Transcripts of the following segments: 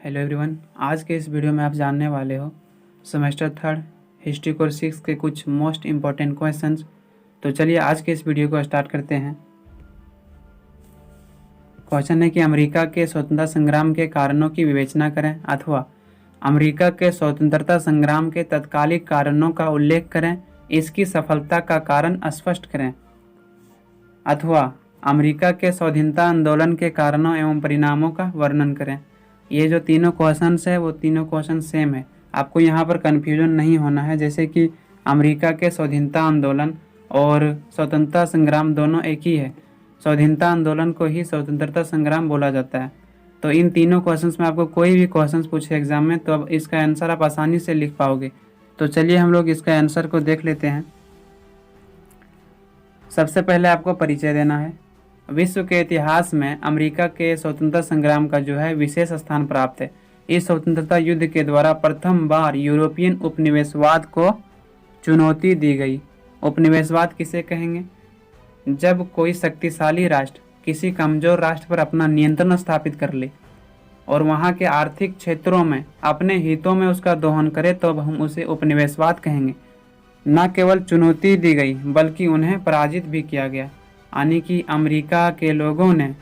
Hello everyone, आज के इस वीडियो में आप जानने वाले हो सेमेस्टर थर्ड हिस्ट्री कोर्स 6 के कुछ मोस्ट इम्पॉर्टेंट क्वेश्चंस। तो चलिए आज के इस वीडियो को स्टार्ट करते हैं। क्वेश्चन है कि अमेरिका के स्वतंत्रता संग्राम के कारणों की विवेचना करें, अथवा अमेरिका के स्वतंत्रता संग्राम के तत्कालिक कारणों का उल्लेख करें, इसकी सफलता का कारण स्पष्ट करें, अथवा अमेरिका के स्वाधीनता आंदोलन के कारणों एवं परिणामों का वर्णन करें। ये जो तीनों क्वेश्चंस है वो तीनों क्वेश्चन सेम है, आपको यहाँ पर कन्फ्यूजन नहीं होना है। जैसे कि अमेरिका के स्वाधीनता आंदोलन और स्वतंत्रता संग्राम दोनों एक ही है, स्वाधीनता आंदोलन को ही स्वतंत्रता संग्राम बोला जाता है। तो इन तीनों क्वेश्चंस में आपको कोई भी क्वेश्चंस पूछे एग्जाम में तो अब इसका आंसर आप आसानी से लिख पाओगे। तो चलिए हम लोग इसका आंसर को देख लेते हैं। सबसे पहले आपको परिचय देना है। विश्व के इतिहास में अमेरिका के स्वतंत्रता संग्राम का जो है विशेष स्थान प्राप्त है। इस स्वतंत्रता युद्ध के द्वारा प्रथम बार यूरोपियन उपनिवेशवाद को चुनौती दी गई। उपनिवेशवाद किसे कहेंगे? जब कोई शक्तिशाली राष्ट्र किसी कमजोर राष्ट्र पर अपना नियंत्रण स्थापित कर ले और वहाँ के आर्थिक क्षेत्रों में अपने हितों में उसका दोहन करे तो अब हम उसे उपनिवेशवाद कहेंगे। न केवल चुनौती दी गई बल्कि उन्हें पराजित भी किया गया, यानी कि अमेरिका के लोगों ने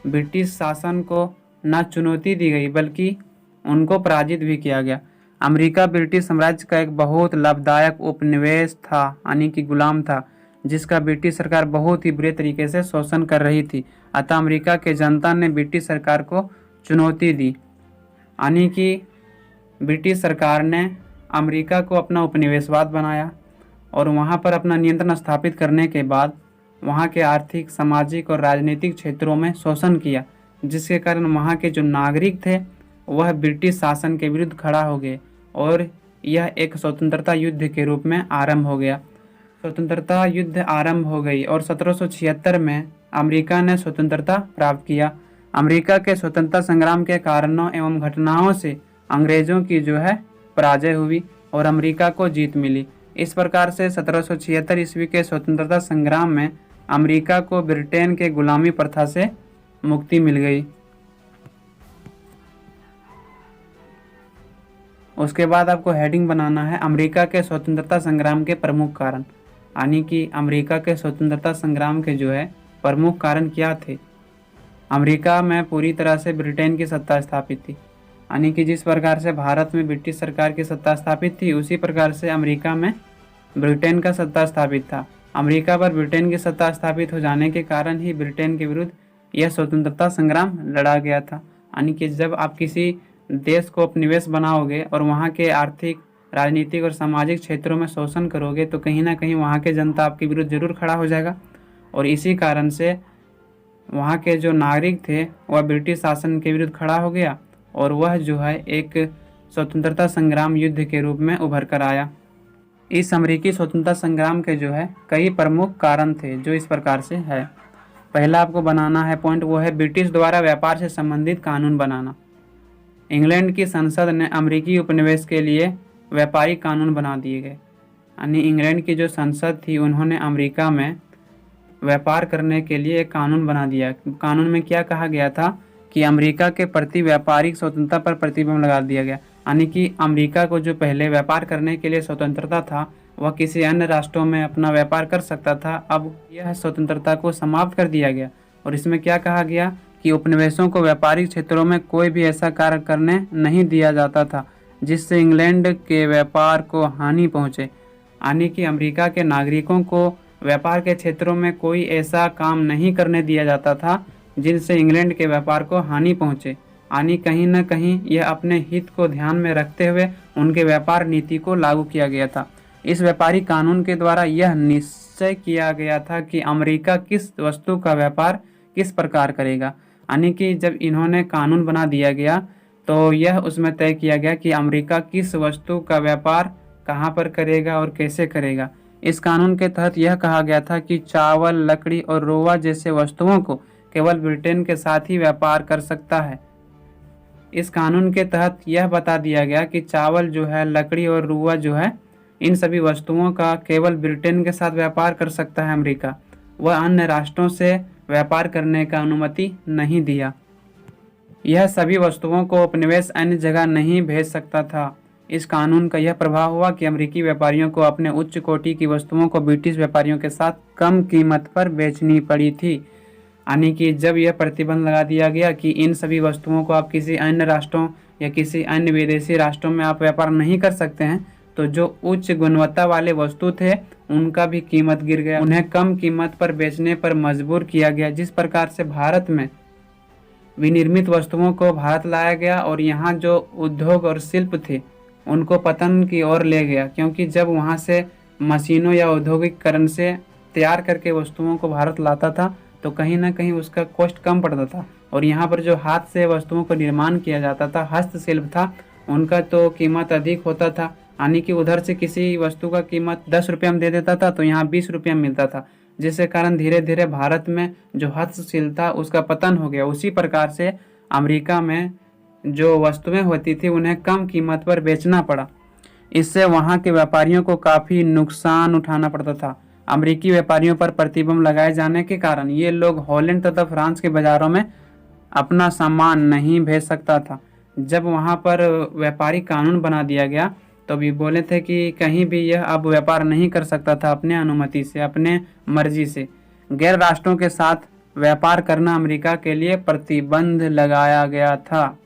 ब्रिटिश शासन को न चुनौती दी गई बल्कि उनको पराजित भी किया गया। अमेरिका ब्रिटिश साम्राज्य का एक बहुत लाभदायक उपनिवेश था, यानी कि गुलाम था, जिसका ब्रिटिश सरकार बहुत ही बुरे तरीके से शोषण कर रही थी। अतः अमेरिका के जनता ने ब्रिटिश सरकार को चुनौती दी, यानी कि ब्रिटिश सरकार ने अमेरिका को अपना उपनिवेशवाद बनाया और वहाँ पर अपना नियंत्रण स्थापित करने के बाद वहाँ के आर्थिक, सामाजिक और राजनीतिक क्षेत्रों में शोषण किया, जिसके कारण वहाँ के जो नागरिक थे वह ब्रिटिश शासन के विरुद्ध खड़ा हो गए और यह एक स्वतंत्रता युद्ध के रूप में आरंभ हो गया। स्वतंत्रता युद्ध आरंभ हो गई और 1776 में अमेरिका ने स्वतंत्रता प्राप्त किया। अमेरिका के स्वतंत्रता संग्राम के कारणों एवं घटनाओं से अंग्रेजों की जो है पराजय हुई और अमेरिका को जीत मिली। इस प्रकार से 1776 ईस्वी के स्वतंत्रता संग्राम में अमेरिका को ब्रिटेन के गुलामी प्रथा से मुक्ति मिल गई। उसके बाद आपको हेडिंग बनाना है अमेरिका के स्वतंत्रता संग्राम के प्रमुख कारण, यानी कि अमेरिका के स्वतंत्रता संग्राम के जो है प्रमुख कारण क्या थे। अमेरिका में पूरी तरह से ब्रिटेन की सत्ता स्थापित थी, यानी कि जिस प्रकार से भारत में ब्रिटिश सरकार की सत्ता स्थापित थी उसी प्रकार से अमेरिका में ब्रिटेन का सत्ता स्थापित था। अमेरिका पर ब्रिटेन की सत्ता स्थापित हो जाने के कारण ही ब्रिटेन के विरुद्ध यह स्वतंत्रता संग्राम लड़ा गया था। यानी कि जब आप किसी देश को उपनिवेश बनाओगे और वहाँ के आर्थिक, राजनीतिक और सामाजिक क्षेत्रों में शोषण करोगे तो कहीं ना कहीं वहाँ के जनता आपके विरुद्ध जरूर खड़ा हो जाएगा और इसी कारण से वहाँ के जो नागरिक थे वह ब्रिटिश शासन के विरुद्ध खड़ा हो गया और वह जो है एक स्वतंत्रता संग्राम युद्ध के रूप में उभर कर आया। इस अमेरिकी स्वतंत्रता संग्राम के जो है कई प्रमुख कारण थे जो इस प्रकार से है। पहला आपको बनाना है पॉइंट, वो है ब्रिटिश द्वारा व्यापार से संबंधित कानून बनाना। इंग्लैंड की संसद ने अमेरिकी उपनिवेश के लिए व्यापारिक कानून बना दिए गए, यानी इंग्लैंड की जो संसद थी उन्होंने अमेरिका में व्यापार करने के लिए एक कानून बना दिया। कानून में क्या कहा गया था कि अमेरिका के प्रति व्यापारिक स्वतंत्रता पर प्रतिबंध लगा दिया गया, यानी कि अमेरिका को जो पहले व्यापार करने के लिए स्वतंत्रता था वह किसी अन्य राष्ट्रों में अपना व्यापार कर सकता था, अब यह स्वतंत्रता को समाप्त कर दिया गया। और इसमें क्या कहा गया कि उपनिवेशों को व्यापारिक क्षेत्रों में कोई भी ऐसा कार्य करने नहीं दिया जाता था जिससे इंग्लैंड के व्यापार को हानि पहुँचे, यानी कि अमेरिका के नागरिकों को व्यापार के क्षेत्रों में कोई ऐसा काम नहीं करने दिया जाता था जिनसे इंग्लैंड के व्यापार को हानि पहुँचे, यानी कहीं न कहीं यह अपने हित को ध्यान में रखते हुए उनके व्यापार नीति को लागू किया गया था। इस व्यापारिक कानून के द्वारा यह निश्चय किया गया था कि अमेरिका किस वस्तु का व्यापार किस प्रकार करेगा, यानी कि जब इन्होंने कानून बना दिया गया तो यह उसमें तय किया गया कि अमेरिका किस वस्तु का व्यापार कहाँ पर करेगा और कैसे करेगा। इस कानून के तहत यह कहा गया था कि चावल, लकड़ी और रोवा जैसे वस्तुओं को केवल ब्रिटेन के साथ ही व्यापार कर सकता है। इस कानून के तहत यह बता दिया गया कि चावल जो है, लकड़ी और रुआ जो है, इन सभी वस्तुओं का केवल ब्रिटेन के साथ व्यापार कर सकता है अमेरिका, वह अन्य राष्ट्रों से व्यापार करने का अनुमति नहीं दिया। यह सभी वस्तुओं को उपनिवेश अन्य जगह नहीं भेज सकता था। इस कानून का यह प्रभाव हुआ कि अमेरिकी व्यापारियों को अपने उच्च कोटि की वस्तुओं को ब्रिटिश व्यापारियों के साथ कम कीमत पर बेचनी पड़ी थी। यानी कि जब यह प्रतिबंध लगा दिया गया कि इन सभी वस्तुओं को आप किसी अन्य राष्ट्रों या किसी अन्य विदेशी राष्ट्रों में आप व्यापार नहीं कर सकते हैं, तो जो उच्च गुणवत्ता वाले वस्तु थे उनका भी कीमत गिर गया, उन्हें कम कीमत पर बेचने पर मजबूर किया गया। जिस प्रकार से भारत में विनिर्मित वस्तुओं को भारत लाया गया और यहाँ जो उद्योग और शिल्प थे उनको पतन की ओर ले गया, क्योंकि जब वहाँ से मशीनों या औद्योगिकरण से तैयार करके वस्तुओं को भारत लाता था तो कहीं ना कहीं उसका कॉस्ट कम पड़ता था, और यहाँ पर जो हाथ से वस्तुओं को निर्माण किया जाता था, हस्तशिल्प था, उनका तो कीमत अधिक होता था। यानी कि उधर से किसी वस्तु का कीमत 10 रुपये में दे देता था तो यहाँ 20 रुपये में मिलता था, जिसके कारण धीरे धीरे भारत में जो हस्तशिल्प था उसका पतन हो गया। उसी प्रकार से अमेरिका में जो वस्तुएं होती थी उन्हें कम कीमत पर बेचना पड़ा। इससे वहाँ के व्यापारियों को काफ़ी नुकसान उठाना पड़ता था। अमेरिकी व्यापारियों पर प्रतिबंध लगाए जाने के कारण ये लोग हॉलैंड तथा फ्रांस के बाज़ारों में अपना सामान नहीं भेज सकता था। जब वहाँ पर व्यापारी कानून बना दिया गया तो भी बोले थे कि कहीं भी यह अब व्यापार नहीं कर सकता था अपने अनुमति से, अपने मर्जी से। गैर राष्ट्रों के साथ व्यापार करना अमेरिका के लिए प्रतिबंध लगाया गया था।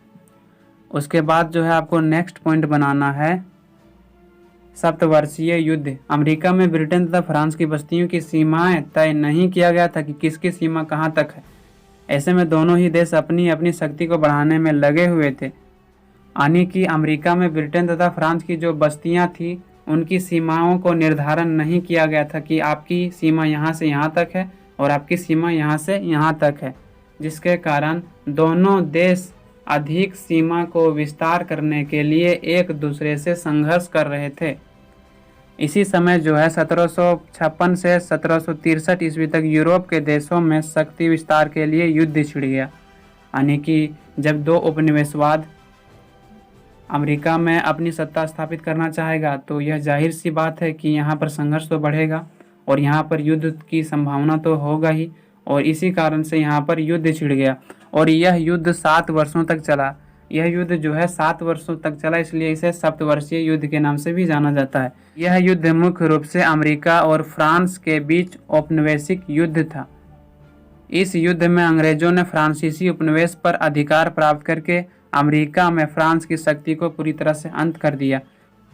उसके बाद जो है आपको नेक्स्ट पॉइंट बनाना है सप्तवर्षीय युद्ध। अमेरिका में ब्रिटेन तथा फ्रांस की बस्तियों की सीमाएं तय नहीं किया गया था कि किसकी सीमा कहां तक है। ऐसे में दोनों ही देश अपनी अपनी शक्ति को बढ़ाने में लगे हुए थे। यानी कि अमेरिका में ब्रिटेन तथा फ्रांस की जो बस्तियां थी उनकी सीमाओं को निर्धारण नहीं किया गया था कि आपकी सीमा यहाँ से यहाँ तक है और आपकी सीमा यहाँ से यहाँ तक है, जिसके कारण दोनों देश अधिक सीमा को विस्तार करने के लिए एक दूसरे से संघर्ष कर रहे थे। इसी समय जो है 1756 से 1763 ईस्वी तक यूरोप के देशों में शक्ति विस्तार के लिए युद्ध छिड़ गया। यानी कि जब दो उपनिवेशवाद अमेरिका में अपनी सत्ता स्थापित करना चाहेगा तो यह जाहिर सी बात है कि यहाँ पर संघर्ष तो बढ़ेगा और यहाँ पर युद्ध की संभावना तो होगा ही, और इसी कारण से यहाँ पर युद्ध छिड़ गया। और यह युद्ध 7 वर्षों तक चला। यह युद्ध जो है 7 वर्षों तक चला, इसलिए इसे सप्तवर्षीय युद्ध के नाम से भी जाना जाता है। यह युद्ध मुख्य रूप से अमेरिका और फ्रांस के बीच औपनिवेशिक युद्ध था। इस युद्ध में अंग्रेजों ने फ्रांसीसी उपनिवेश पर अधिकार प्राप्त करके अमेरिका में फ्रांस की शक्ति को पूरी तरह से अंत कर दिया।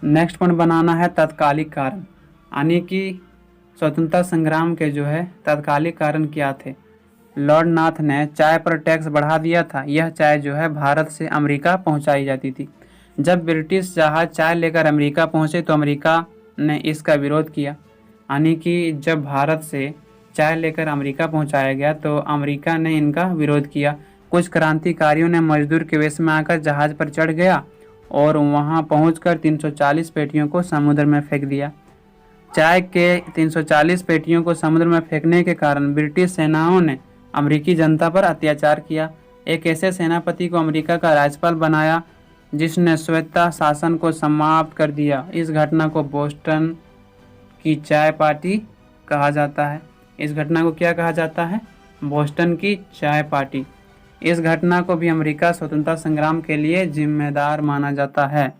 नेक्स्ट पॉइंट बनाना है तत्कालिक कारण। यानी कि स्वतंत्रता संग्राम के जो है तत्कालिक कारण क्या थे। लॉर्ड नाथ ने चाय पर टैक्स बढ़ा दिया था। यह चाय जो है भारत से अमेरिका पहुंचाई जाती थी। जब ब्रिटिश जहाज चाय लेकर अमेरिका पहुंचे तो अमेरिका ने इसका विरोध किया। यानी कि जब भारत से चाय लेकर अमेरिका पहुंचाया गया तो अमेरिका ने इनका विरोध किया। कुछ क्रांतिकारियों ने मजदूर के वेश में आकर जहाज पर चढ़ गया और वहां पहुंचकर 340 पेटियों को समुद्र में फेंक दिया। चाय के 340 पेटियों को समुद्र में फेंकने के कारण ब्रिटिश सेनाओं ने अमेरिकी जनता पर अत्याचार किया। एक ऐसे सेनापति को अमेरिका का राज्यपाल बनाया जिसने स्वायत्ता शासन को समाप्त कर दिया। इस घटना को बोस्टन की चाय पार्टी कहा जाता है। इस घटना को क्या कहा जाता है? बोस्टन की चाय पार्टी। इस घटना को भी अमेरिका स्वतंत्रता संग्राम के लिए जिम्मेदार माना जाता है।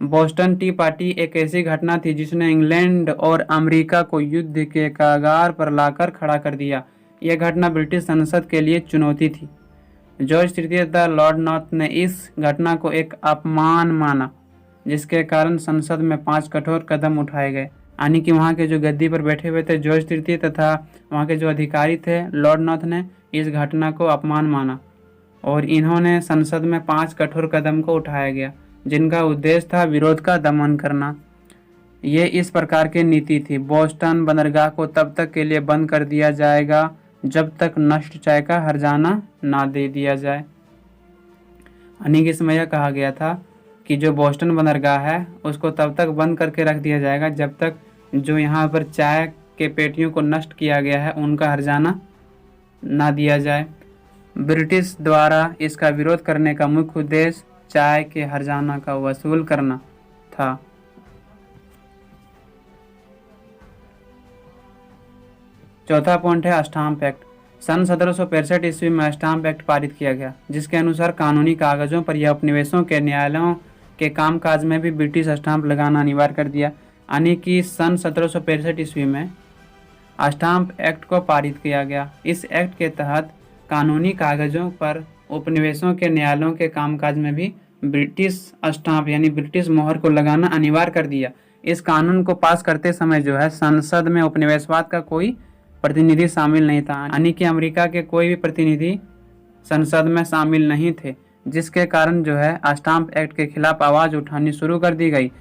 बोस्टन टी पार्टी एक ऐसी घटना थी जिसने इंग्लैंड और अमेरिका को युद्ध के कगार पर लाकर खड़ा कर दिया। यह घटना ब्रिटिश संसद के लिए चुनौती थी। जॉर्ज तृतीय तथा लॉर्ड नॉर्थ ने इस घटना को एक अपमान माना, जिसके कारण संसद में 5 कठोर कदम उठाए गए। यानी कि वहाँ के जो गद्दी पर बैठे हुए थे जॉर्ज तृतीय तथा वहाँ के जो अधिकारी थे लॉर्ड नॉर्थ ने इस घटना को अपमान माना और इन्होंने संसद में 5 कठोर कदम को उठाया गया, जिनका उद्देश्य था विरोध का दमन करना। ये इस प्रकार की नीति थी। बोस्टन बंदरगाह को तब तक के लिए बंद कर दिया जाएगा जब तक नष्ट चाय का हर्जाना ना दे दिया जाए। यानी कि इसमें यह कहा गया था कि जो बोस्टन बंदरगाह है उसको तब तक बंद करके रख दिया जाएगा जब तक जो यहाँ पर चाय के पेटियों को नष्ट किया गया है उनका हर्जाना ना दिया जाए। ब्रिटिश द्वारा इसका विरोध करने का मुख्य उद्देश्य चाय के हर्जाना का वसूल करना था। चौथा पॉइंट है स्टाम्प एक्ट। सन 1765 ईस्वी में स्टाम्प एक्ट पारित किया गया, जिसके अनुसार कानूनी कागजों पर या उपनिवेशों के न्यायालयों के कामकाज में भी ब्रिटिश स्टाम्प लगाना अनिवार्य कर दिया। यानी कि सन 1765 ईस्वी में स्टाम्प एक्ट को पारित किया गया। इस एक्ट के तहत कानूनी कागजों पर उपनिवेशों के न्यायालयों के कामकाज में भी ब्रिटिश स्टाम्प यानी ब्रिटिश मोहर को लगाना अनिवार्य कर दिया। इस कानून को पास करते समय जो है संसद में उपनिवेशवाद का कोई प्रतिनिधि शामिल नहीं था, यानी कि अमेरिका के कोई भी प्रतिनिधि संसद में शामिल नहीं थे, जिसके कारण जो है स्टाम्प एक्ट के खिलाफ आवाज़ उठानी शुरू कर दी गई,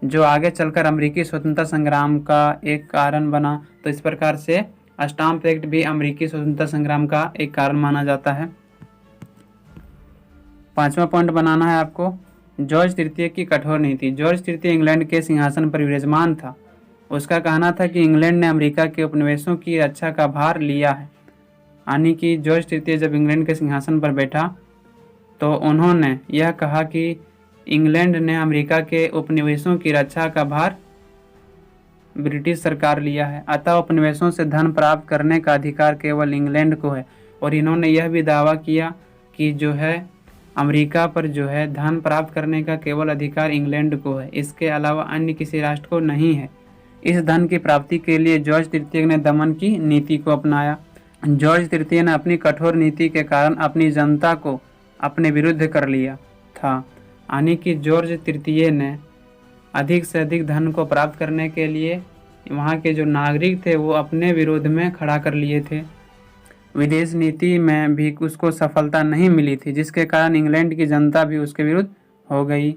जो आगे चलकर अमेरिकी स्वतंत्रता संग्राम का एक कारण बना। तो इस प्रकार से स्टाम्प एक्ट भी अमेरिकी स्वतंत्रता संग्राम का एक कारण माना जाता है। 5वां पॉइंट बनाना है आपको, जॉर्ज तृतीय की कठोर नीति। जॉर्ज तृतीय इंग्लैंड के सिंहासन पर विराजमान था। उसका कहना था कि इंग्लैंड ने अमेरिका के उपनिवेशों की रक्षा का भार लिया है। यानी कि जॉर्ज तृतीय जब इंग्लैंड के सिंहासन पर बैठा तो उन्होंने यह कहा कि इंग्लैंड ने अमेरिका के उपनिवेशों की रक्षा का भार ब्रिटिश सरकार लिया है, अतः उपनिवेशों से धन प्राप्त करने का अधिकार केवल इंग्लैंड को है। और इन्होंने यह भी दावा किया कि जो है अमेरिका पर जो है धन प्राप्त करने का केवल अधिकार इंग्लैंड को है, इसके अलावा अन्य किसी राष्ट्र को नहीं है। इस धन की प्राप्ति के लिए जॉर्ज तृतीय ने दमन की नीति को अपनाया। जॉर्ज तृतीय ने अपनी कठोर नीति के कारण अपनी जनता को अपने विरुद्ध कर लिया था। यानी कि जॉर्ज तृतीय ने अधिक से अधिक धन को प्राप्त करने के लिए वहाँ के जो नागरिक थे वो अपने विरोध में खड़ा कर लिए थे। विदेश नीति में भी उसको सफलता नहीं मिली थी, जिसके कारण इंग्लैंड की जनता भी उसके विरुद्ध हो गई।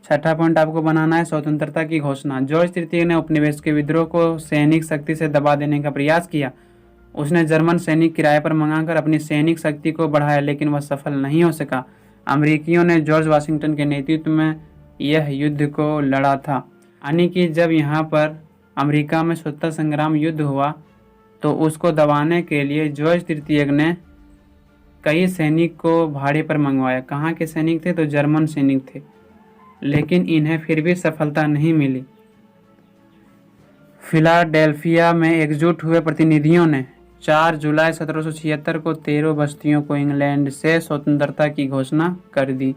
6ठा पॉइंट आपको बनाना है, स्वतंत्रता की घोषणा। जॉर्ज तृतीय ने उपनिवेश के विद्रोह को सैनिक शक्ति से दबा देने का प्रयास किया। उसने जर्मन सैनिक किराए पर मंगाकर अपनी सैनिक शक्ति को बढ़ाया, लेकिन वह सफल नहीं हो सका। अमेरिकियों ने जॉर्ज वाशिंगटन के नेतृत्व में यह युद्ध को लड़ा था। यानी कि जब यहाँ पर अमेरिका में स्वतंत्रता संग्राम युद्ध हुआ तो उसको दबाने के लिए जॉर्ज तृतीय ने कई सैनिक को भाड़े पर मंगवाया। कहाँ के सैनिक थे? तो जर्मन सैनिक थे, लेकिन इन्हें फिर भी सफलता नहीं मिली। फिलाडेल्फिया में एकजुट हुए प्रतिनिधियों ने 4 जुलाई 1776 को 13 बस्तियों को इंग्लैंड से स्वतंत्रता की घोषणा कर दी।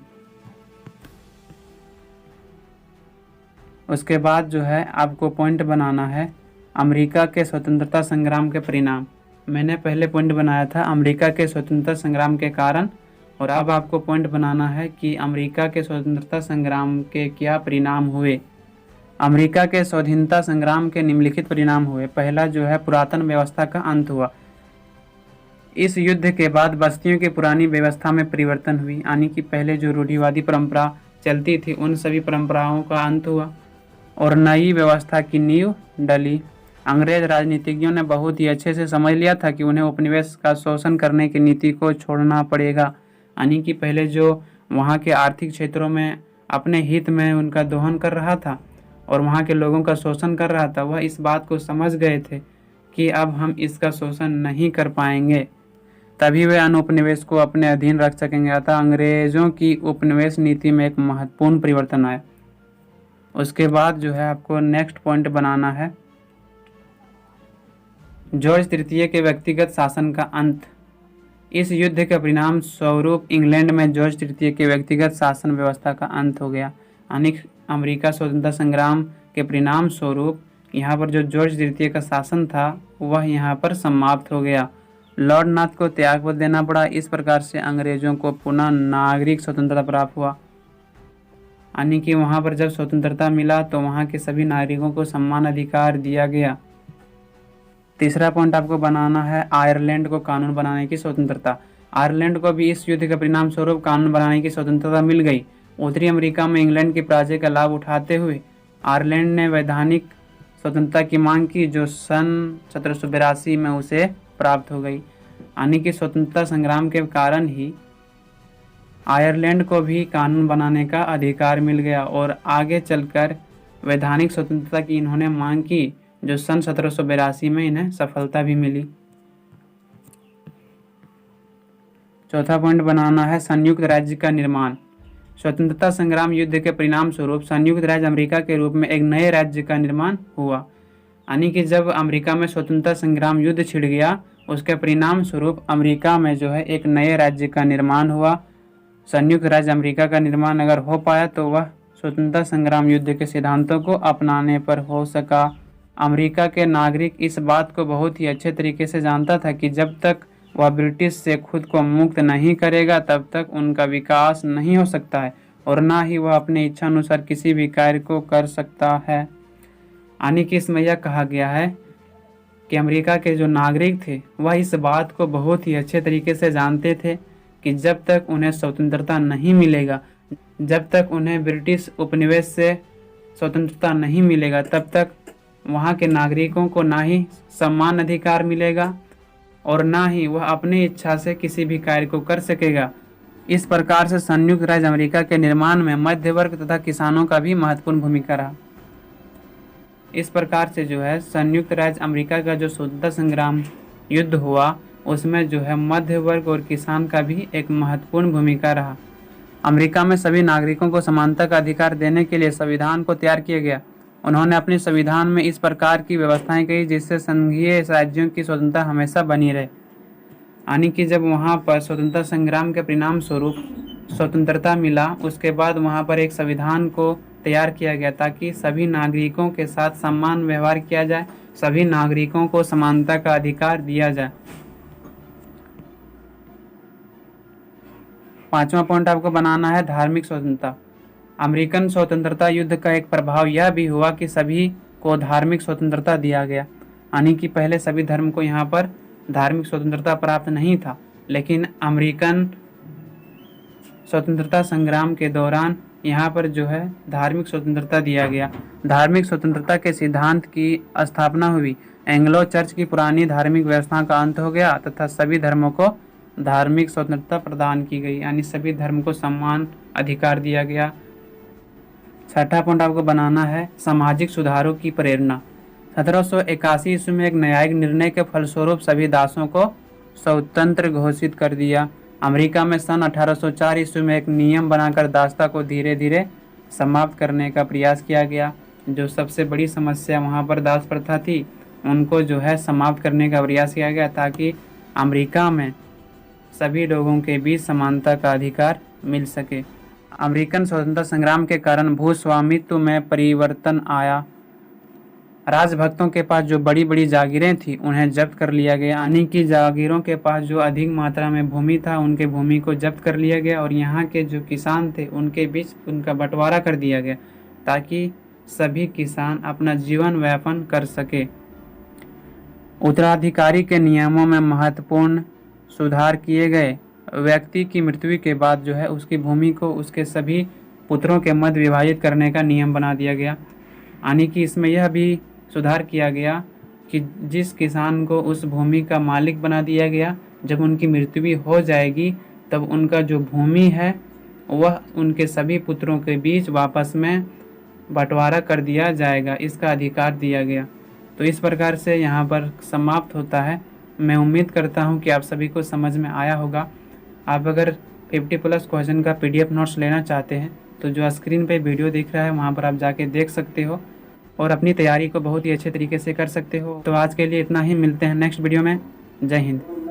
उसके बाद जो है आपको पॉइंट बनाना है अमेरिका के स्वतंत्रता संग्राम के परिणाम। मैंने पहले पॉइंट बनाया था अमेरिका के स्वतंत्रता संग्राम के कारण, और अब आपको पॉइंट बनाना है कि अमेरिका के स्वतंत्रता संग्राम के क्या परिणाम हुए। अमेरिका के स्वाधीनता संग्राम के निम्नलिखित परिणाम हुए। पहला जो है पुरातन व्यवस्था का अंत हुआ। इस युद्ध के बाद बस्तियों की पुरानी व्यवस्था में परिवर्तन हुई, यानी कि पहले जो रूढ़िवादी परंपरा चलती थी उन सभी परंपराओं का अंत हुआ और नई व्यवस्था की नींव डली। अंग्रेज राजनीतिज्ञों ने बहुत ही अच्छे से समझ लिया था कि उन्हें उपनिवेश का शोषण करने की नीति को छोड़ना पड़ेगा। यानी कि पहले जो वहाँ के आर्थिक क्षेत्रों में अपने हित में उनका दोहन कर रहा था और वहाँ के लोगों का शोषण कर रहा था, वह इस बात को समझ गए थे कि अब हम इसका शोषण नहीं कर पाएंगे, तभी वे अन्य उपनिवेश को अपने अधीन रख सकेंगे। अतः अंग्रेजों की उपनिवेश नीति में एक महत्वपूर्ण परिवर्तन आया। उसके बाद जो है आपको नेक्स्ट पॉइंट बनाना है जॉर्ज तृतीय के व्यक्तिगत शासन का अंत। इस युद्ध के परिणाम स्वरूप इंग्लैंड में जॉर्ज तृतीय के व्यक्तिगत शासन व्यवस्था का अंत हो गया। यानी अमेरिका स्वतंत्रता संग्राम के परिणाम स्वरूप यहाँ पर जो जॉर्ज तृतीय का शासन था वह यहाँ पर समाप्त हो गया। लॉर्ड नाथ को त्यागपत्र देना पड़ा। इस प्रकार से अंग्रेजों को पुनः नागरिक स्वतंत्रता प्राप्त हुआ। यानी कि वहाँ पर जब स्वतंत्रता मिला तो वहाँ के सभी नागरिकों को समान अधिकार दिया गया। तीसरा पॉइंट आपको बनाना है आयरलैंड को कानून बनाने की स्वतंत्रता। आयरलैंड को भी इस युद्ध के परिणाम स्वरूप कानून बनाने की स्वतंत्रता मिल गई। उत्तरी अमेरिका में इंग्लैंड की पराजय का लाभ उठाते हुए आयरलैंड ने वैधानिक स्वतंत्रता की मांग की, जो सन 1782 में उसे प्राप्त हो गई। यानी कि स्वतंत्रता संग्राम के कारण ही आयरलैंड को भी कानून बनाने का अधिकार मिल गया और आगे चलकर वैधानिक स्वतंत्रता की इन्होंने मांग की, जो सन 1782 में इन्हें सफलता भी मिली। चौथा पॉइंट बनाना है संयुक्त राज्य का निर्माण। स्वतंत्रता संग्राम युद्ध के परिणाम स्वरूप संयुक्त राज्य अमेरिका के रूप में एक नए राज्य का निर्माण हुआ। यानी कि जब अमेरिका में स्वतंत्रता संग्राम युद्ध छिड़ गया उसके परिणाम स्वरूप अमेरिका में जो है एक नए राज्य का निर्माण हुआ। संयुक्त राज्य अमेरिका का निर्माण अगर हो पाया तो वह स्वतंत्रता संग्राम युद्ध के सिद्धांतों को अपनाने पर हो सका। अमेरिका के नागरिक इस बात को बहुत ही अच्छे तरीके से जानता था कि जब तक वह ब्रिटिश से खुद को मुक्त नहीं करेगा तब तक उनका विकास नहीं हो सकता है और ना ही वह अपने इच्छा अनुसार किसी भी कार्य को कर सकता है। यानी कि इसमें यह कहा गया है कि अमेरिका के जो नागरिक थे वह इस बात को बहुत ही अच्छे तरीके से जानते थे कि जब तक उन्हें स्वतंत्रता नहीं मिलेगा, जब तक उन्हें ब्रिटिश उपनिवेश से स्वतंत्रता नहीं मिलेगा, तब तक वहाँ के नागरिकों को ना ही समान अधिकार मिलेगा और ना ही वह अपनी इच्छा से किसी भी कार्य को कर सकेगा। इस प्रकार से संयुक्त राज्य अमेरिका के निर्माण में मध्य वर्ग तथा किसानों का भी महत्वपूर्ण भूमिका रहा। इस प्रकार से जो है संयुक्त राज्य अमेरिका का जो स्वतंत्रता संग्राम युद्ध हुआ उसमें जो है मध्य वर्ग और किसान का भी एक महत्वपूर्ण भूमिका रहा। अमेरिका में सभी नागरिकों को समानता का अधिकार देने के लिए संविधान को तैयार किया गया। उन्होंने अपने संविधान में इस प्रकार की व्यवस्थाएं की जिससे संघीय राज्यों की स्वतंत्रता हमेशा बनी रहे। यानी कि जब वहाँ पर स्वतंत्रता संग्राम के परिणाम स्वरूप स्वतंत्रता मिला उसके बाद वहाँ पर एक संविधान को तैयार किया गया ताकि सभी नागरिकों के साथ समान व्यवहार किया जाए, सभी नागरिकों को समानता का अधिकार दिया जाए। 5वां पॉइंट आपको बनाना है धार्मिक स्वतंत्रता। अमेरिकन स्वतंत्रता युद्ध का एक प्रभाव यह भी हुआ कि सभी को धार्मिक स्वतंत्रता दिया गया। यानी कि पहले सभी धर्म को यहाँ पर धार्मिक स्वतंत्रता प्राप्त नहीं था, लेकिन अमेरिकन स्वतंत्रता संग्राम के दौरान यहाँ पर जो है धार्मिक स्वतंत्रता दिया गया। धार्मिक स्वतंत्रता के सिद्धांत की स्थापना हुई। एंग्लो चर्च की पुरानी धार्मिक व्यवस्था का अंत हो गया तथा सभी धर्मों को धार्मिक स्वतंत्रता प्रदान की गई, यानी सभी धर्म को समान अधिकार दिया गया। 6वां पॉइंट आपको बनाना है सामाजिक सुधारों की प्रेरणा। 1781 ईस्वी में एक न्यायिक निर्णय के फलस्वरूप सभी दासों को स्वतंत्र घोषित कर दिया। अमेरिका में सन 1804 ईस्वी में एक नियम बनाकर दासता को धीरे धीरे समाप्त करने का प्रयास किया गया। जो सबसे बड़ी समस्या वहाँ पर दास प्रथा थी उनको जो है समाप्त करने का प्रयास किया गया ताकि अमेरिका में सभी लोगों के बीच समानता का अधिकार मिल सके। अमेरिकन स्वतंत्रता संग्राम के कारण भूस्वामित्व में परिवर्तन आया। राजभक्तों के पास जो बड़ी बड़ी जागीरें थी उन्हें जब्त कर लिया गया, यानी कि जागीरों के पास जो अधिक मात्रा में भूमि था उनके भूमि को जब्त कर लिया गया और यहाँ के जो किसान थे उनके बीच उनका बंटवारा कर दिया गया ताकि सभी किसान अपना जीवन यापन कर सके। उत्तराधिकारी के नियमों में महत्वपूर्ण सुधार किए गए। व्यक्ति की मृत्यु के बाद जो है उसकी भूमि को उसके सभी पुत्रों के मध्य विभाजित करने का नियम बना दिया गया। यानी कि इसमें यह भी सुधार किया गया कि जिस किसान को उस भूमि का मालिक बना दिया गया, जब उनकी मृत्यु भी हो जाएगी तब उनका जो भूमि है वह उनके सभी पुत्रों के बीच वापस में बंटवारा कर दिया जाएगा, इसका अधिकार दिया गया। तो इस प्रकार से यहाँ पर समाप्त होता है। मैं उम्मीद करता हूँ कि आप सभी को समझ में आया होगा। आप अगर 50+ क्वेश्चन का PDF नोट्स लेना चाहते हैं तो जो स्क्रीन पे वीडियो दिख रहा है वहाँ पर आप जाके देख सकते हो और अपनी तैयारी को बहुत ही अच्छे तरीके से कर सकते हो। तो आज के लिए इतना ही, मिलते हैं नेक्स्ट वीडियो में। जय हिंद।